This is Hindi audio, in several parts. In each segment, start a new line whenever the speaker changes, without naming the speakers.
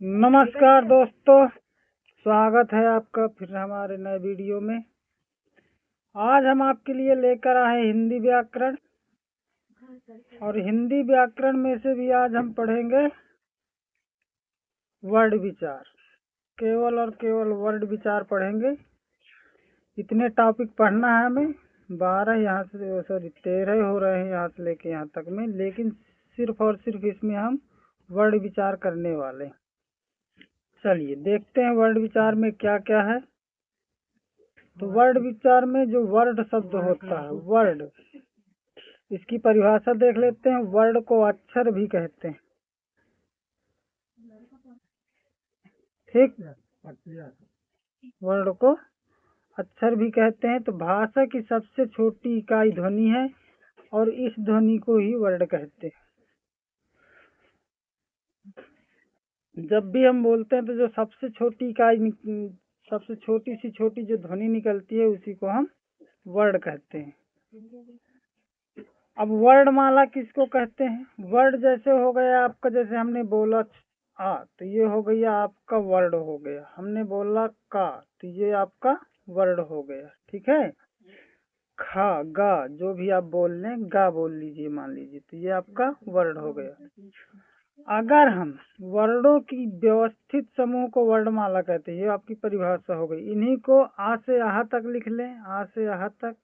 नमस्कार दोस्तों, स्वागत है आपका फिर हमारे नए वीडियो में। आज हम आपके लिए लेकर आए हिंदी व्याकरण, और हिंदी व्याकरण में से भी आज हम पढ़ेंगे वर्ड विचार। केवल और केवल वर्ड विचार पढ़ेंगे। इतने टॉपिक पढ़ना है हमें, 12 यहाँ से 13 हो रहे हैं यहाँ से लेके यहाँ तक में, लेकिन सिर्फ और सिर्फ इसमें हम वर्ड विचार करने वाले हैं। चलिए देखते हैं वर्ड विचार में क्या क्या है। तो वर्ड विचार में जो वर्ड शब्द होता है, वर्ड, इसकी परिभाषा देख लेते हैं। वर्ड को अक्षर भी कहते हैं, ठीक। वर्ड को अक्षर भी कहते हैं। तो भाषा की सबसे छोटी इकाई ध्वनि है, और इस ध्वनि को ही वर्ड कहते हैं। जब भी हम बोलते हैं तो जो सबसे छोटी इकाई, सबसे छोटी सी छोटी जो ध्वनि निकलती है, उसी को हम वर्ड कहते हैं। अब वर्णमाला किसको कहते हैं? वर्ड जैसे हो गया आपका, जैसे हमने बोला आ, तो ये हो गया आपका वर्ड हो गया। हमने बोला का, तो ये आपका वर्ड हो गया, ठीक है। खा, गा, जो भी आप बोल लें, गा बोल लीजिए मान लीजिए, तो ये आपका वर्ड हो गया। अगर हम वर्डों की व्यवस्थित समूह को वर्णमाला कहते हैं, ये आपकी परिभाषा हो गई। इन्हीं को आ से आहा तक लिख लें, आ से आहा तक,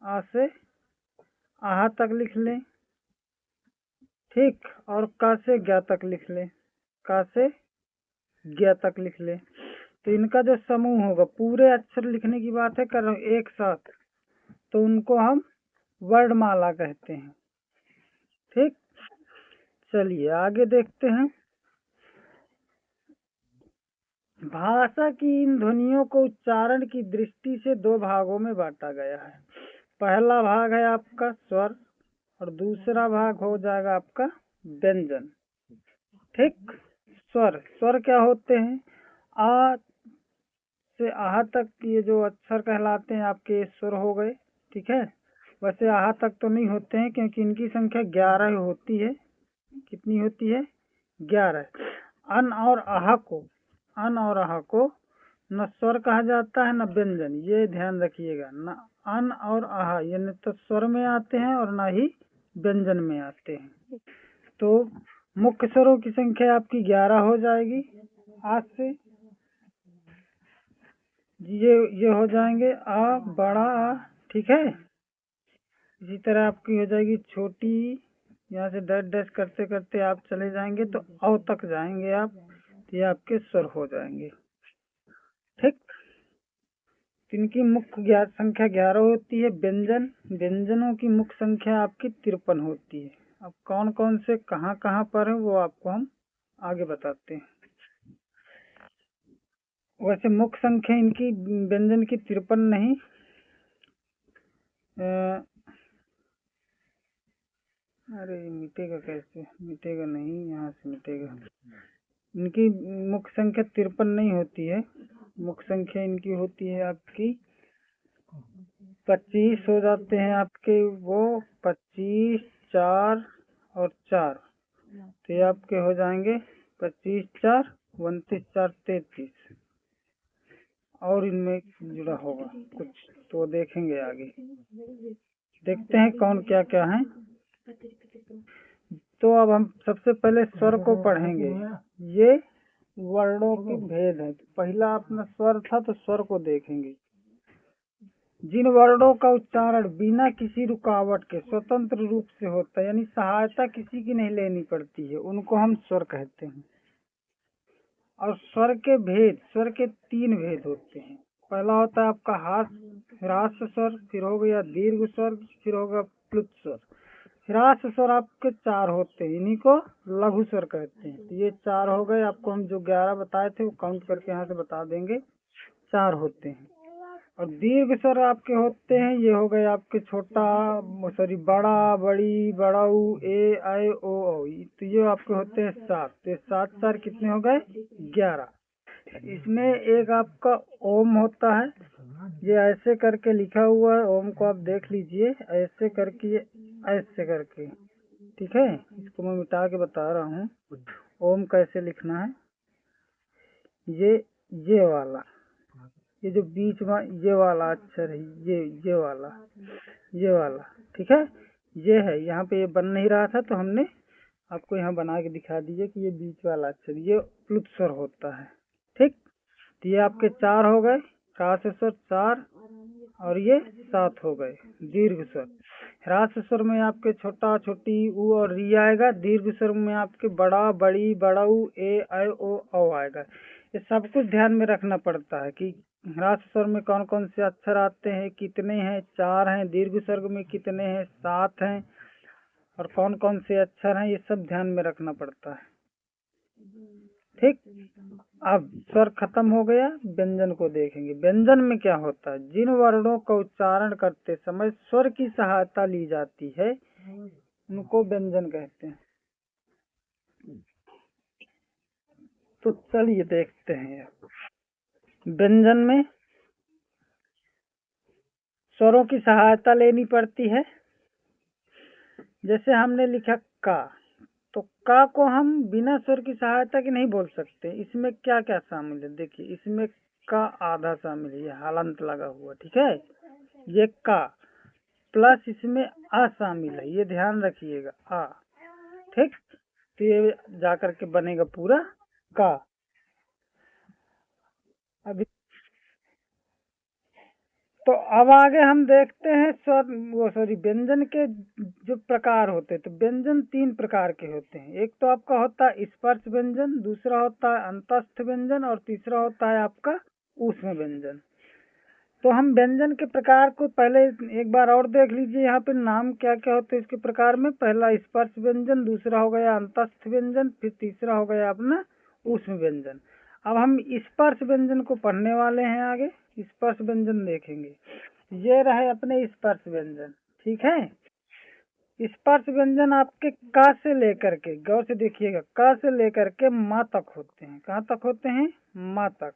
आ से आहा तक लिख लें, ठीक। और का से ज्ञा तक लिख लें, का से ज्ञा तक लिख लें। तो इनका जो समूह होगा, पूरे अक्षर लिखने की बात है कर रहा हूँ एक साथ, तो उनको हम वर्णमाला कहते हैं, ठीक। चलिए आगे देखते हैं। भाषा की इन ध्वनियों को उच्चारण की दृष्टि से दो भागों में बांटा गया है। पहला भाग है आपका स्वर, और दूसरा भाग हो जाएगा आपका व्यंजन, ठीक। स्वर क्या होते हैं? आ से आहा तक ये जो अक्षर कहलाते हैं आपके स्वर हो गए, ठीक है। वैसे आहा तक तो नहीं होते हैं, क्योंकि इनकी संख्या 11 होती है। कितनी होती है? 11। अन और आहा को न स्वर कहा जाता है न व्यंजन, ये ध्यान रखिएगा। न अन और आहा ये न तो स्वर में आते हैं और न ही व्यंजन में आते हैं। तो मुख्य स्वरों की संख्या आपकी 11 हो जाएगी आज से। ये हो जाएंगे आ, बड़ा आ, ठीक है। इसी तरह आपकी हो जाएगी छोटी, यहाँ से डैश डैश करते करते आप चले जाएंगे तो औ तक जाएंगे आप, तो ये आपके स्वर हो जाएंगे, ठीक। इनकी मुख्य संख्या 11 होती है। व्यंजनों की मुख्य संख्या आपकी 53 होती है। अब कौन कौन से कहाँ कहाँ पर है वो आपको हम आगे बताते हैं। वैसे मुख्य संख्या इनकी व्यंजन की 53 नहीं, अरे मिटेगा कैसे? मिटेगा नहीं, यहाँ से मिटेगा। इनकी मुख्य संख्या 53 नहीं होती है। मुख्य संख्या इनकी होती है आपकी 25 हो जाते हैं आपके वो 25, 4 और 4, तो ये आपके हो जाएंगे 25, 4, 29, 4, 33। और इनमें जुड़ा होगा कुछ, तो देखेंगे आगे। देखते हैं कौन क्या क्या है। तो अब हम सबसे पहले स्वर को पढ़ेंगे। ये वर्णों के भेद है। पहला अपना स्वर था, तो स्वर को देखेंगे। जिन वर्णों का उच्चारण बिना किसी रुकावट के स्वतंत्र रूप से होता है, यानी सहायता किसी की नहीं लेनी पड़ती है, उनको हम स्वर कहते हैं। और स्वर के 3 भेद होते हैं। पहला होता है आपका ह्रास स्वर, फिर हो गया दीर्घ स्वर, फिर होगा प्लुत स्वर। ह्रास स्वर आपके 4 होते हैं, इन्हीं को लघु स्वर कहते हैं। तो ये 4 हो गए। आपको हम जो 11 बताए थे वो काउंट करके यहाँ से बता देंगे, 4 होते हैं। और दीर्घ स्वर आपके होते हैं, ये हो गए आपके छोटा, बड़ा, बड़ी, बड़ाऊ, ए, ऐ, ओ, औ। तो ये आपके होते हैं 7। तो 7 4 कितने हो गए? 11। इसमें एक आपका ओम होता है, ये ऐसे करके लिखा हुआ है। ओम को आप देख लीजिए, ऐसे करके, ऐसे करके, ठीक है। इसको मैं मिटा के बता रहा हूँ। ओम कैसे लिखना है, ये वाला, ये जो बीच में ये वाला अक्षर है, ये वाला, ठीक है, ये है। यहाँ पे ये बन नहीं रहा था तो हमने आपको यहाँ बना के दिखा दिए कि ये बीच वाला अक्षर ये प्लुत स्वर होता है। ठीक, तो ये आपके 4 हो गए, ह्रास स्वर 4 और ये 7 हो गए दीर्घ स्वर। ह्रास स्वर में आपके छोटा छोटी ऊ और री आएगा, दीर्घ स्वर में आपके बड़ा बड़ी बड़ऊ ए ऐ ओ औ आएगा। ये सब कुछ ध्यान में रखना पड़ता है कि ह्रास स्वर में कौन कौन से अक्षर आते हैं, कितने हैं, 4 हैं, दीर्घ स्वर में कितने हैं, 7 हैं, और कौन कौन से अक्षर हैं, ये सब ध्यान में रखना पड़ता है। ठीक, अब स्वर खत्म हो गया, व्यंजन को देखेंगे। व्यंजन में क्या होता है, जिन वर्णों का उच्चारण करते समय स्वर की सहायता ली जाती है उनको व्यंजन कहते हैं। तो चलिए देखते हैं। व्यंजन में स्वरों की सहायता लेनी पड़ती है। जैसे हमने लिखा का, तो का को हम बिना स्वर की सहायता के नहीं बोल सकते। इसमें क्या क्या शामिल है, देखिए इसमें का आधा शामिल है, ये हलंत लगा हुआ, ठीक है, ये का प्लस इसमें आ शामिल है, ये ध्यान रखिएगा आ। ठीक, तो ये जाकर के बनेगा पूरा का। अभी तो अब आगे हम देखते हैं स्वर व्यंजन के जो प्रकार होते हैं। तो व्यंजन 3 प्रकार के होते हैं। एक तो आपका होता है स्पर्श व्यंजन, दूसरा होता है अंतस्थ व्यंजन और तीसरा होता है आपका ऊष्म व्यंजन। तो हम व्यंजन के प्रकार को पहले एक बार और देख लीजिए, यहाँ पे नाम क्या क्या होते हैं इसके प्रकार में। पहला स्पर्श व्यंजन, दूसरा हो गया अंतस्थ व्यंजन, फिर तीसरा हो गया अपना ऊष्म व्यंजन। अब हम स्पर्श व्यंजन को पढ़ने वाले हैं। आगे स्पर्श व्यंजन देखेंगे। ये रहे अपने स्पर्श व्यंजन, ठीक है। स्पर्श व्यंजन आपके का से लेकर के, गौर से देखिएगा, का से लेकर के माँ तक होते हैं। कहाँ तक होते हैं, माँ तक।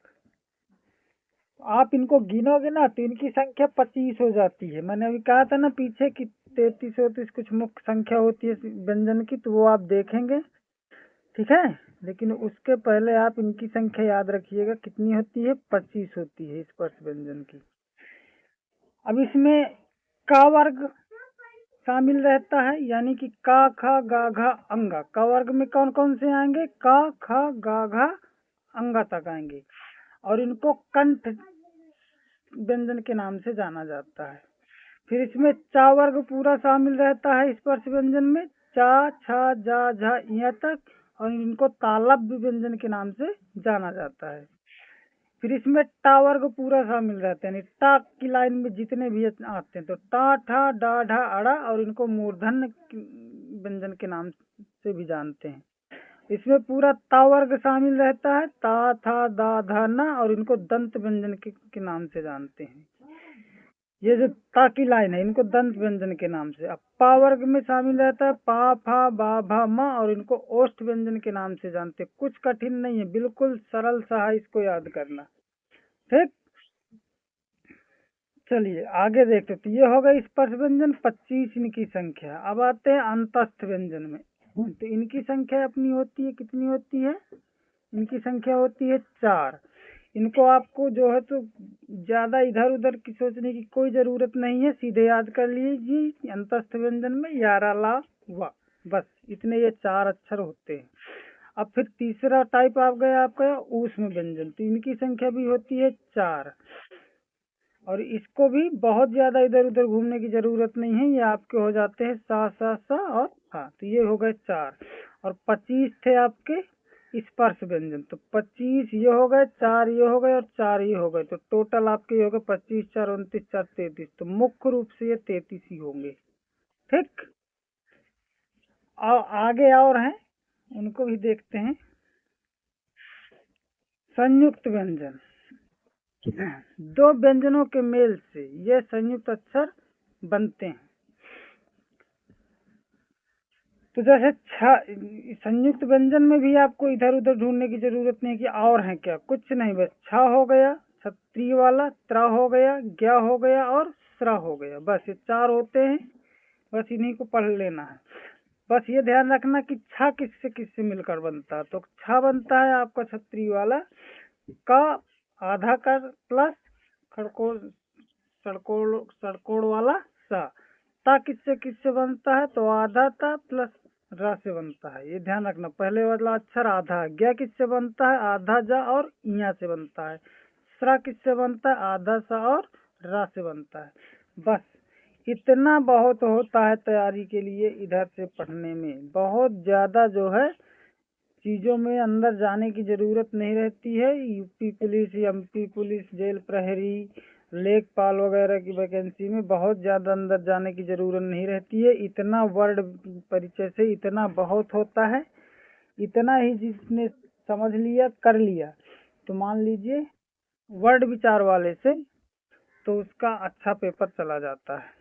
आप इनको गिनोगे ना तो इनकी संख्या 25 हो जाती है। मैंने अभी कहा था ना पीछे कि 33 कुछ मुख्य संख्या होती है व्यंजन की, तो वो आप देखेंगे, ठीक है। लेकिन उसके पहले आप इनकी संख्या याद रखिएगा, कितनी होती है, 25 होती है स्पर्श व्यंजन की। अब इसमें का वर्ग शामिल रहता है, यानी कि का खा गा घा अंगा। का वर्ग में कौन कौन से आएंगे, का खा गा घा अंगा तक आएंगे, और इनको कंठ व्यंजन के नाम से जाना जाता है। फिर इसमें चा वर्ग पूरा शामिल रहता है स्पर्श व्यंजन में, चा छा जा झा यहाँ तक, और इनको तालव्य व्यंजन के नाम से जाना जाता है। फिर इसमें टा वर्ग पूरा शामिल रहता है, यानी टा की लाइन में जितने भी आते हैं, तो टा ठा डा ढा अड़ा, और इनको मूर्धन्य व्यंजन के नाम से भी जानते हैं। इसमें पूरा ता वर्ग शामिल रहता है, ता था दा धा ना, और इनको दंत व्यंजन के नाम से जानते हैं। ये जो ता की लाइन है इनको दंत व्यंजन के नाम से। अब पा वर्ग में शामिल रहता है पा फा बा भा मा, और इनको ओष्ठ व्यंजन के नाम से जानते हैं। कुछ कठिन नहीं है, बिल्कुल सरल सा है, इसको याद करना। ठीक, चलिए आगे देखते। तो ये हो गई स्पर्श व्यंजन, 25 इनकी संख्या। अब आते हैं अंतस्थ व्यंजन में। तो इनकी संख्या अपनी होती है, कितनी होती है, इनकी संख्या होती है 4। इनको आपको जो है तो ज्यादा इधर उधर की सोचने की कोई जरूरत नहीं है, सीधे याद कर लीजिए अंतस्थ व्यंजन में यारा ला वा, बस इतने ये 4 अक्षर होते हैं। अब फिर तीसरा टाइप आ गया आपका ऊष्म व्यंजन। तो इनकी संख्या भी होती है 4, और इसको भी बहुत ज्यादा इधर उधर घूमने की जरूरत नहीं है, ये आपके हो जाते हैं सा सा सा और हा। तो ये हो गए 4, और 25 थे आपके स्पर्श व्यंजन। तो 25 ये हो गए, 4 ये हो गए, और 4 ये हो गए। तो टोटल आपके हो गए 25 4 29 4 33। तो मुख्य रूप से ये 33 ही होंगे। ठीक, और आगे और हैं, उनको भी देखते हैं। संयुक्त व्यंजन, दो व्यंजनों के मेल से ये संयुक्त अक्षर बनते हैं। तो जैसे संयुक्त व्यंजन में भी आपको इधर उधर ढूंढने की जरूरत नहीं कि और है क्या, कुछ नहीं, बस छ हो गया क्षत्रिय वाला, त्र हो गया, ज्ञ हो गया, और स्र हो गया, बस ये 4 होते हैं। बस इन्हीं को पढ़ लेना है। बस ये ध्यान रखना कि छा किससे किससे मिलकर बनता है। तो छा बनता है आपका छतरी वाला का आधा का प्लस खड़कोड़ सड़कोड़ वाला सा। ता किससे किससे बनता है, तो आधा ता प्लस रा से बनता है। ये ध्यान रखना, पहले वाला अक्षर आधा। ज्ञा किससे बनता है, आधा जा और इया से बनता है। स्रा किससे बनता है, आधा सा और रा से बनता है। बस इतना बहुत होता है तैयारी के लिए। इधर से पढ़ने में बहुत ज्यादा जो है चीजों में अंदर जाने की जरूरत नहीं रहती है। UP police, MP police, jail प्रहरी, लेखपाल वगैरह की वैकेंसी में बहुत ज्यादा अंदर जाने की जरूरत नहीं रहती है। इतना वर्ड परिचय से इतना बहुत होता है। इतना ही जिसने समझ लिया कर लिया, तो मान लीजिए वर्ड विचार वाले से तो उसका अच्छा पेपर चला जाता है।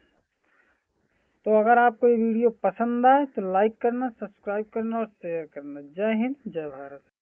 तो अगर आपको ये वीडियो पसंद आए तो लाइक करना, सब्सक्राइब करना और शेयर करना। जय हिंद, जय भारत।